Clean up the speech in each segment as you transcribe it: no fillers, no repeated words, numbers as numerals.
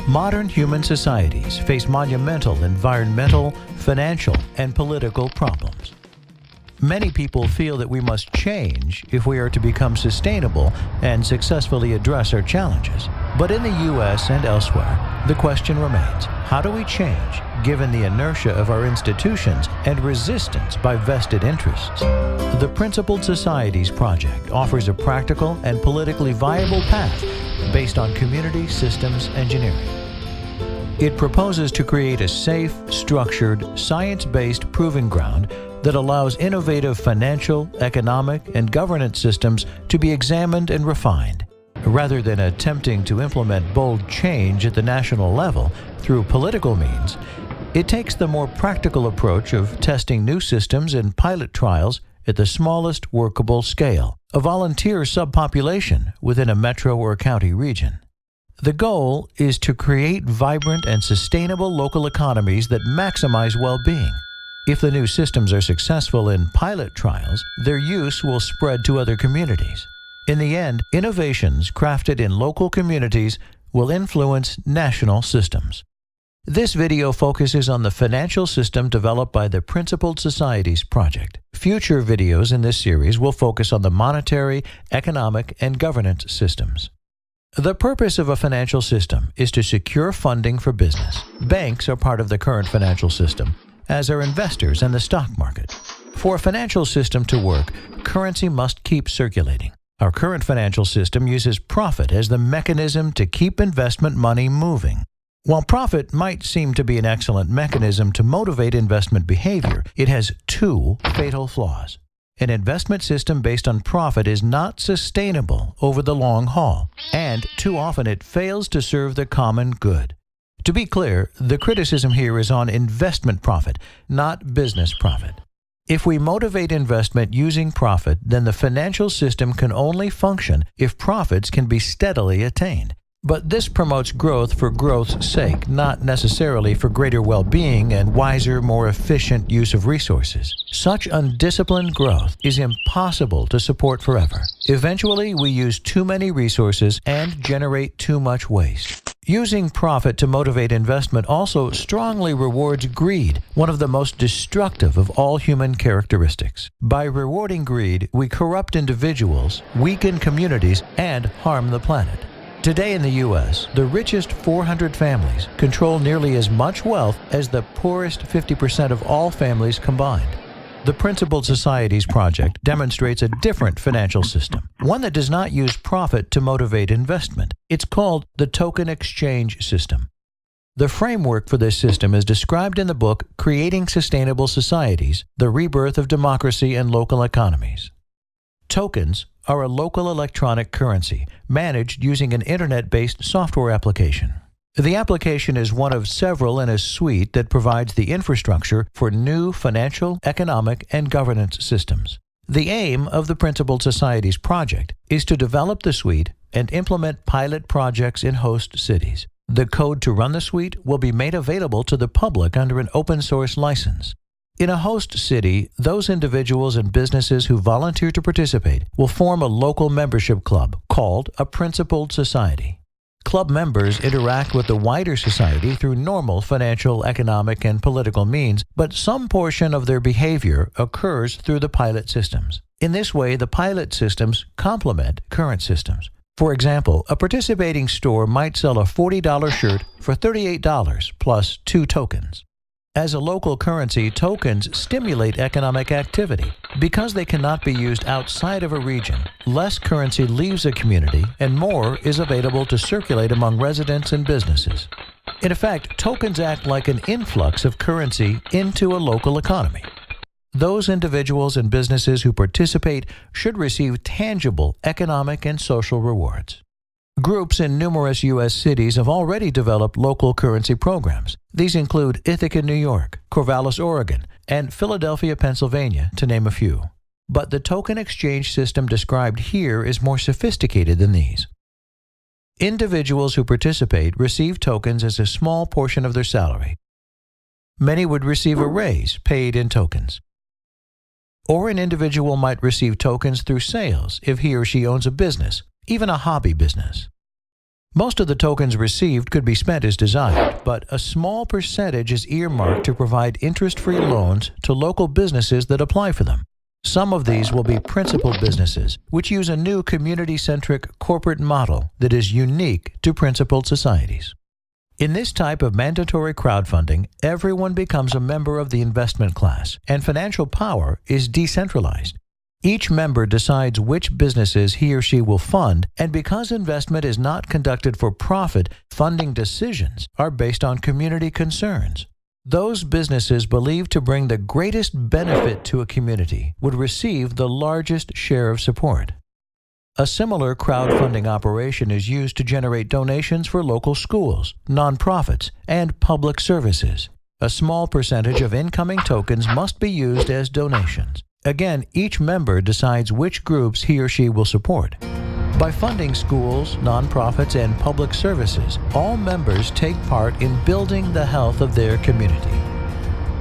Modern human societies face monumental environmental, financial, and political problems. Many people feel that we must change if we are to become sustainable and successfully address our challenges. But in the U.S. and elsewhere, the question remains, how do we change given the inertia of our institutions and resistance by vested interests? The Principled Societies Project offers a practical and politically viable path based on community systems engineering. It proposes to create a safe, structured, science-based proving ground that allows innovative financial, economic, and governance systems to be examined and refined. Rather than attempting to implement bold change at the national level through political means, it takes the more practical approach of testing new systems in pilot trials at the smallest workable scale, a volunteer subpopulation within a metro or county region. The goal is to create vibrant and sustainable local economies that maximize well-being. If the new systems are successful in pilot trials, their use will spread to other communities. In the end, innovations crafted in local communities will influence national systems. This video focuses on the financial system developed by the Principled Societies Project. Future videos in this series will focus on the monetary, economic, and governance systems. The purpose of a financial system is to secure funding for business. Banks are part of the current financial system, as are investors and the stock market. For a financial system to work, currency must keep circulating. Our current financial system uses profit as the mechanism to keep investment money moving. While profit might seem to be an excellent mechanism to motivate investment behavior, it has two fatal flaws. An investment system based on profit is not sustainable over the long haul, and too often it fails to serve the common good. To be clear, the criticism here is on investment profit, not business profit. If we motivate investment using profit, then the financial system can only function if profits can be steadily attained. But this promotes growth for growth's sake, not necessarily for greater well-being and wiser, more efficient use of resources. Such undisciplined growth is impossible to support forever. Eventually, we use too many resources and generate too much waste. Using profit to motivate investment also strongly rewards greed, one of the most destructive of all human characteristics. By rewarding greed, we corrupt individuals, weaken communities, and harm the planet. Today in the U.S., the richest 400 families control nearly as much wealth as the poorest 50% of all families combined. The Principled Societies Project demonstrates a different financial system, one that does not use profit to motivate investment. It's called the token exchange system. The framework for this system is described in the book Creating Sustainable Societies: The Rebirth of Democracy and Local Economies. Tokens are a local electronic currency managed using an internet-based software application. The application is one of several in a suite that provides the infrastructure for new financial, economic, and governance systems. The aim of the Principled Societies Project is to develop the suite and implement pilot projects in host cities. The code to run the suite will be made available to the public under an open-source license. In a host city, those individuals and businesses who volunteer to participate will form a local membership club called a Principled Society. Club members interact with the wider society through normal financial, economic, and political means, but some portion of their behavior occurs through the pilot systems. In this way, the pilot systems complement current systems. For example, a participating store might sell a $40 shirt for $38 plus 2 tokens. As a local currency, tokens stimulate economic activity. Because they cannot be used outside of a region, less currency leaves a community and more is available to circulate among residents and businesses. In effect, tokens act like an influx of currency into a local economy. Those individuals and businesses who participate should receive tangible economic and social rewards. Groups in numerous U.S. cities have already developed local currency programs. These include Ithaca, New York, Corvallis, Oregon, and Philadelphia, Pennsylvania, to name a few. But the token exchange system described here is more sophisticated than these. Individuals who participate receive tokens as a small portion of their salary. Many would receive a raise paid in tokens. Or an individual might receive tokens through sales if he or she owns a business, even a hobby business. Most of the tokens received could be spent as desired, but a small percentage is earmarked to provide interest-free loans to local businesses that apply for them. Some of these will be principal businesses, which use a new community-centric corporate model that is unique to principled societies. In this type of mandatory crowdfunding, everyone becomes a member of the investment class, and financial power is decentralized. Each member decides which businesses he or she will fund, and because investment is not conducted for profit, funding decisions are based on community concerns. Those businesses believed to bring the greatest benefit to a community would receive the largest share of support. A similar crowdfunding operation is used to generate donations for local schools, nonprofits, and public services. A small percentage of incoming tokens must be used as donations. Again, each member decides which groups he or she will support. By funding schools, nonprofits, and public services, all members take part in building the health of their community.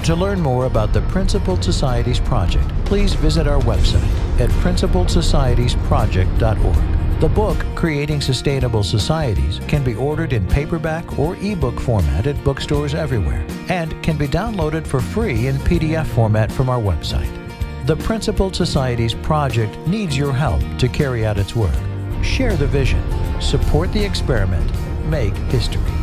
To learn more about the Principled Societies Project, please visit our website at principledsocietiesproject.org. The book, Creating Sustainable Societies, can be ordered in paperback or ebook format at bookstores everywhere, and can be downloaded for free in PDF format from our website. The Principled Societies Project needs your help to carry out its work. Share the vision, support the experiment, make history.